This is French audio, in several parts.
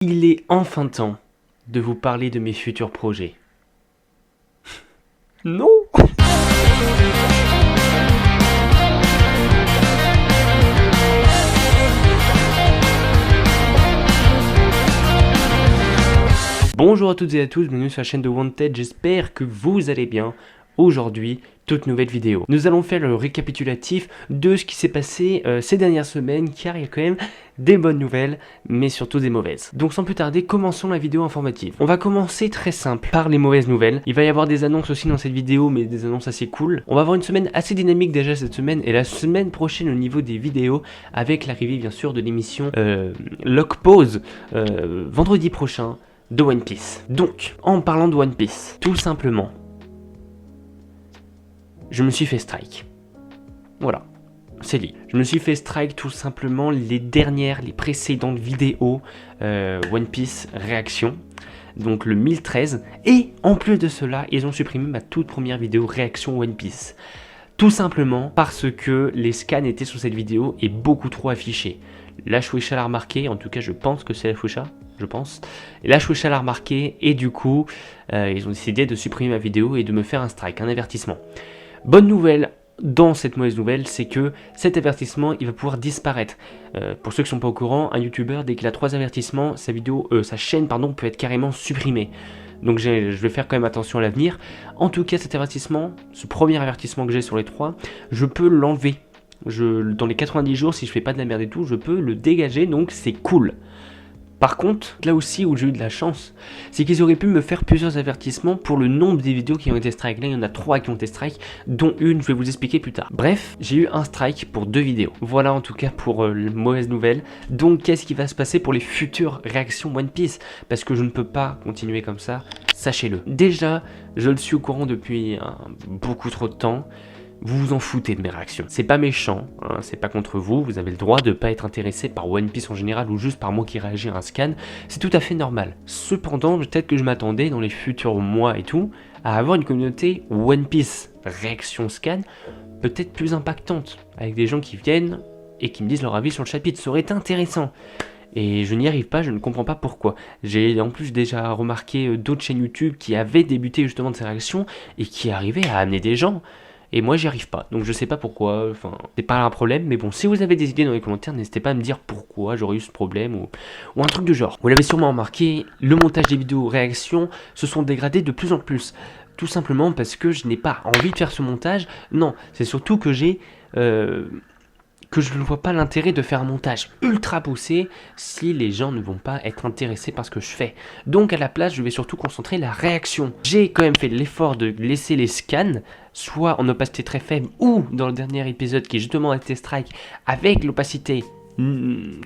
Il est enfin temps de vous parler de mes futurs projets. Non. Bonjour à toutes et à tous, bienvenue sur la chaîne de Wanted, j'espère que vous allez bien. Aujourd'hui, toute nouvelle vidéo. Nous allons faire le récapitulatif de ce qui s'est passé ces dernières semaines, car il y a quand même des bonnes nouvelles, mais surtout des mauvaises. Donc sans plus tarder, commençons la vidéo informative. On va commencer très simple par les mauvaises nouvelles. Il va y avoir des annonces aussi dans cette vidéo, mais des annonces assez cool. On va avoir une semaine assez dynamique déjà cette semaine, et la semaine prochaine au niveau des vidéos, avec l'arrivée bien sûr de l'émission Lock Pause, vendredi prochain, de One Piece. Donc, en parlant de One Piece, tout simplement, je me suis fait strike. Voilà, c'est dit. Je me suis fait strike tout simplement les précédentes vidéos One Piece réaction. Donc le 1013. Et en plus de cela, ils ont supprimé ma toute première vidéo réaction One Piece. Tout simplement parce que les scans étaient sur cette vidéo et beaucoup trop affichés. La Shueisha l'a remarqué, en tout cas je pense que c'est la Shueisha, je pense. Et la Shueisha l'a remarqué et du coup, ils ont décidé de supprimer ma vidéo et de me faire un strike, un avertissement. Bonne nouvelle dans cette mauvaise nouvelle, c'est que cet avertissement il va pouvoir disparaître. Pour ceux qui ne sont pas au courant, un youtubeur dès qu'il a 3 avertissements, sa chaîne peut être carrément supprimée. Donc je vais faire quand même attention à l'avenir. En tout cas cet avertissement, ce premier avertissement que j'ai sur les 3, je peux l'enlever. Dans les 90 jours, si je fais pas de la merde et tout, je peux le dégager, donc c'est cool. Par contre, là aussi où j'ai eu de la chance, c'est qu'ils auraient pu me faire plusieurs avertissements pour le nombre des vidéos qui ont été strike. Là, il y en a 3 qui ont été strike, dont une, je vais vous expliquer plus tard. Bref, j'ai eu un strike pour 2 vidéos. Voilà en tout cas pour les mauvaises nouvelles. Donc, qu'est-ce qui va se passer pour les futures réactions One Piece? Parce que je ne peux pas continuer comme ça, sachez-le. Déjà, je le suis au courant depuis beaucoup trop de temps. Vous vous en foutez de mes réactions. C'est pas méchant, hein, c'est pas contre vous, vous avez le droit de pas être intéressé par One Piece en général ou juste par moi qui réagis à un scan, c'est tout à fait normal. Cependant, peut-être que je m'attendais dans les futurs mois et tout, à avoir une communauté One Piece réaction scan peut-être plus impactante, avec des gens qui viennent et qui me disent leur avis sur le chapitre, ça aurait été intéressant. Et je n'y arrive pas, je ne comprends pas pourquoi. J'ai en plus déjà remarqué d'autres chaînes YouTube qui avaient débuté justement de ces réactions et qui arrivaient à amener des gens. Et moi j'y arrive pas, donc je sais pas pourquoi, enfin c'est pas un problème, mais bon, si vous avez des idées dans les commentaires, n'hésitez pas à me dire pourquoi j'aurais eu ce problème ou un truc du genre. Vous l'avez sûrement remarqué, le montage des vidéos réactions se sont dégradés de plus en plus. Tout simplement parce que je n'ai pas envie de faire ce montage, non, c'est surtout que que je ne vois pas l'intérêt de faire un montage ultra poussé si les gens ne vont pas être intéressés par ce que je fais. Donc à la place, je vais surtout concentrer la réaction. J'ai quand même fait l'effort de laisser les scans, soit en opacité très faible ou dans le dernier épisode qui justement a été strike avec l'opacité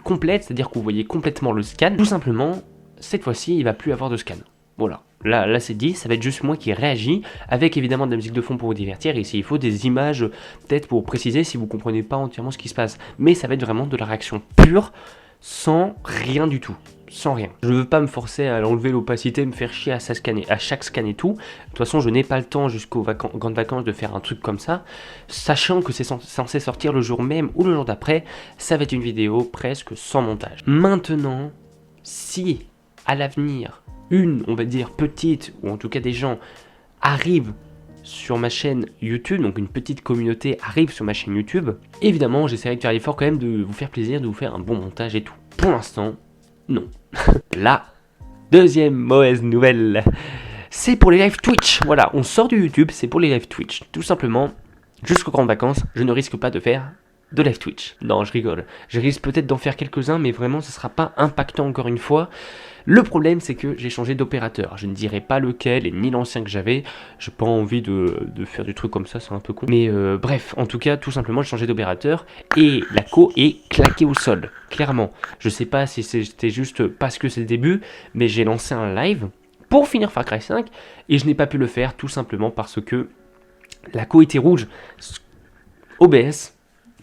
complète, c'est-à-dire que vous voyez complètement le scan. Tout simplement, cette fois-ci, il ne va plus avoir de scan. Voilà, là c'est dit, ça va être juste moi qui réagis, avec évidemment de la musique de fond pour vous divertir, et s'il faut des images, peut-être pour préciser si vous comprenez pas entièrement ce qui se passe. Mais ça va être vraiment de la réaction pure, sans rien du tout, sans rien. Je ne veux pas me forcer à enlever l'opacité, me faire chier à chaque scan et tout. De toute façon, je n'ai pas le temps jusqu'aux grandes vacances de faire un truc comme ça, sachant que c'est censé sortir le jour même ou le jour d'après, ça va être une vidéo presque sans montage. Maintenant, si à l'avenir, on va dire petite, ou en tout cas des gens arrivent sur ma chaîne YouTube, donc une petite communauté arrive sur ma chaîne YouTube, évidemment j'essaierai de faire l'effort quand même de vous faire plaisir, de vous faire un bon montage et tout. Pour l'instant, non. La deuxième mauvaise nouvelle, c'est pour les live Twitch. Voilà, on sort du YouTube, c'est pour les live Twitch. Tout simplement, jusqu'aux grandes vacances, je ne risque pas de faire de live Twitch. Non, je rigole. Je risque peut-être d'en faire quelques-uns, mais vraiment, ce ne sera pas impactant encore une fois. Le problème, c'est que j'ai changé d'opérateur. Je ne dirai pas lequel et ni l'ancien que j'avais. J'ai pas envie de faire du truc comme ça, c'est un peu con. Mais bref, en tout cas, tout simplement, j'ai changé d'opérateur et la co est claquée au sol. Clairement. Je sais pas si c'était juste parce que c'est le début, mais j'ai lancé un live pour finir Far Cry 5 et je n'ai pas pu le faire tout simplement parce que la co était rouge. OBS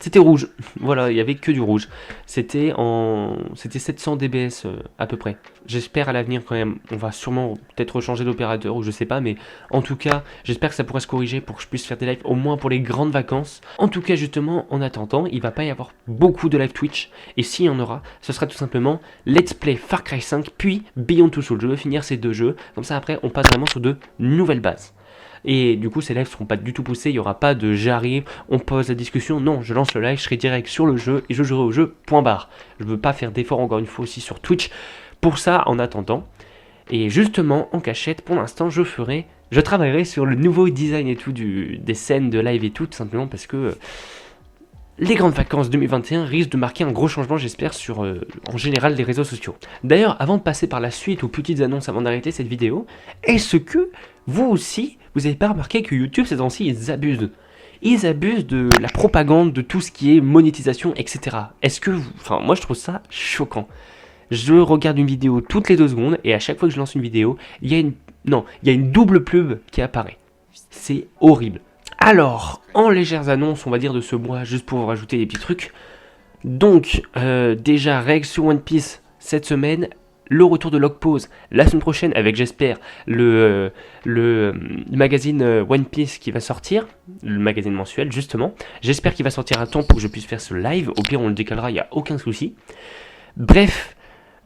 C'était rouge. Voilà, il y avait que du rouge. C'était 700 dBs à peu près. J'espère à l'avenir quand même, on va sûrement peut-être changer d'opérateur ou je sais pas, mais en tout cas, j'espère que ça pourrait se corriger pour que je puisse faire des lives au moins pour les grandes vacances. En tout cas, justement, en attendant, il va pas y avoir beaucoup de live Twitch, et s'il y en aura, ce sera tout simplement Let's Play Far Cry 5 puis Beyond Two Souls. Je veux finir ces deux jeux, comme ça après on passe vraiment sur de nouvelles bases. Et du coup, ces lives ne seront pas du tout poussés, il n'y aura pas de j'arrive, on pose la discussion. Non, je lance le live, je serai direct sur le jeu et je jouerai au jeu, point barre. Je ne veux pas faire d'efforts encore une fois aussi sur Twitch pour ça en attendant. Et justement, en cachette, pour l'instant, je travaillerai sur le nouveau design et tout des scènes de live et tout simplement parce que les grandes vacances 2021 risquent de marquer un gros changement, j'espère, sur en général les réseaux sociaux. D'ailleurs, avant de passer par la suite aux petites annonces avant d'arrêter cette vidéo, est-ce que vous aussi, vous n'avez pas remarqué que YouTube ces temps-ci, ils abusent de la propagande, de tout ce qui est monétisation, etc. Est-ce que moi je trouve ça choquant. Je regarde une vidéo toutes les 2 secondes et à chaque fois que je lance une vidéo, il y a une double pub qui apparaît. C'est horrible. Alors, en légères annonces, on va dire de ce mois, juste pour vous rajouter des petits trucs. Donc, déjà, règles sur One Piece cette semaine, le retour de Log Pause la semaine prochaine avec, j'espère, le magazine One Piece qui va sortir, le magazine mensuel justement. J'espère qu'il va sortir à temps pour que je puisse faire ce live. Au pire, on le décalera, il n'y a aucun souci. Bref.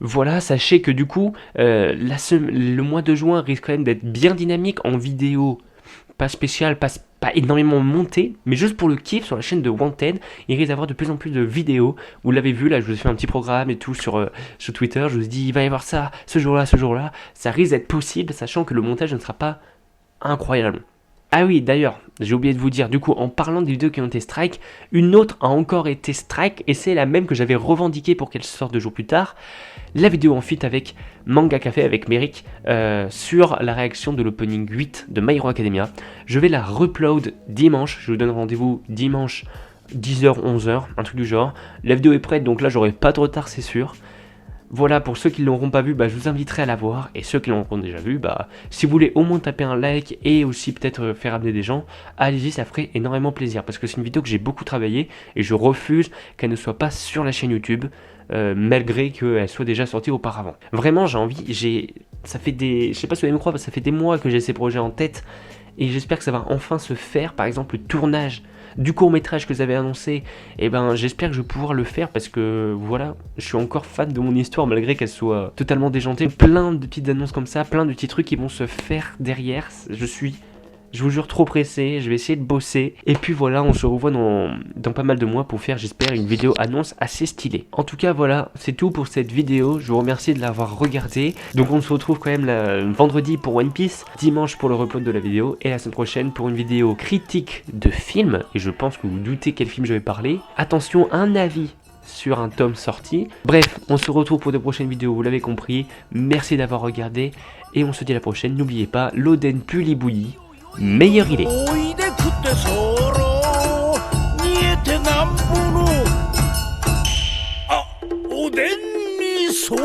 Voilà, sachez que du coup, le mois de juin risque quand même d'être bien dynamique en vidéo. Pas spécial, pas énormément monté, mais juste pour le kiff sur la chaîne de Wanted, il risque d'avoir de plus en plus de vidéos. Vous l'avez vu, là je vous ai fait un petit programme et tout sur Twitter, je vous ai dit il va y avoir ça, ce jour-là, ça risque d'être possible, sachant que le montage ne sera pas incroyable. Ah oui, d'ailleurs, j'ai oublié de vous dire, du coup, en parlant des vidéos qui ont été strike, une autre a encore été strike, et c'est la même que j'avais revendiquée pour qu'elle sorte 2 jours plus tard, la vidéo en feat avec Manga Café, avec Merrick, sur la réaction de l'opening 8 de My Hero Academia. Je vais la reupload dimanche, je vous donne rendez-vous dimanche 10h, 11h, un truc du genre. La vidéo est prête, donc là j'aurai pas trop tard, c'est sûr. Voilà, pour ceux qui ne l'auront pas vu, je vous inviterai à la voir. Et ceux qui l'auront déjà vu, si vous voulez au moins taper un like et aussi peut-être faire amener des gens, allez-y, ça ferait énormément plaisir. Parce que c'est une vidéo que j'ai beaucoup travaillé et je refuse qu'elle ne soit pas sur la chaîne YouTube, malgré qu'elle soit déjà sortie auparavant. Vraiment, ça fait je sais pas si vous allez me croire, ça fait des mois que j'ai ces projets en tête. Et j'espère que ça va enfin se faire, par exemple le tournage du court-métrage que vous avez annoncé, j'espère que je vais pouvoir le faire parce que voilà, je suis encore fan de mon histoire malgré qu'elle soit totalement déjantée. Plein de petites annonces comme ça, plein de petits trucs qui vont se faire derrière. Je vous jure, trop pressé, je vais essayer de bosser. Et puis voilà, on se revoit dans pas mal de mois pour faire, j'espère, une vidéo annonce assez stylée. En tout cas, voilà, c'est tout pour cette vidéo. Je vous remercie de l'avoir regardée. Donc on se retrouve quand même vendredi pour One Piece, dimanche pour le upload de la vidéo, et la semaine prochaine pour une vidéo critique de film. Et je pense que vous doutez quel film je vais parler. Attention, un avis sur un tome sorti. Bref, on se retrouve pour de prochaines vidéos, vous l'avez compris. Merci d'avoir regardé, et on se dit à la prochaine. N'oubliez pas, l'Oden Puli-Bouilli, meilleur il est. おでんにそう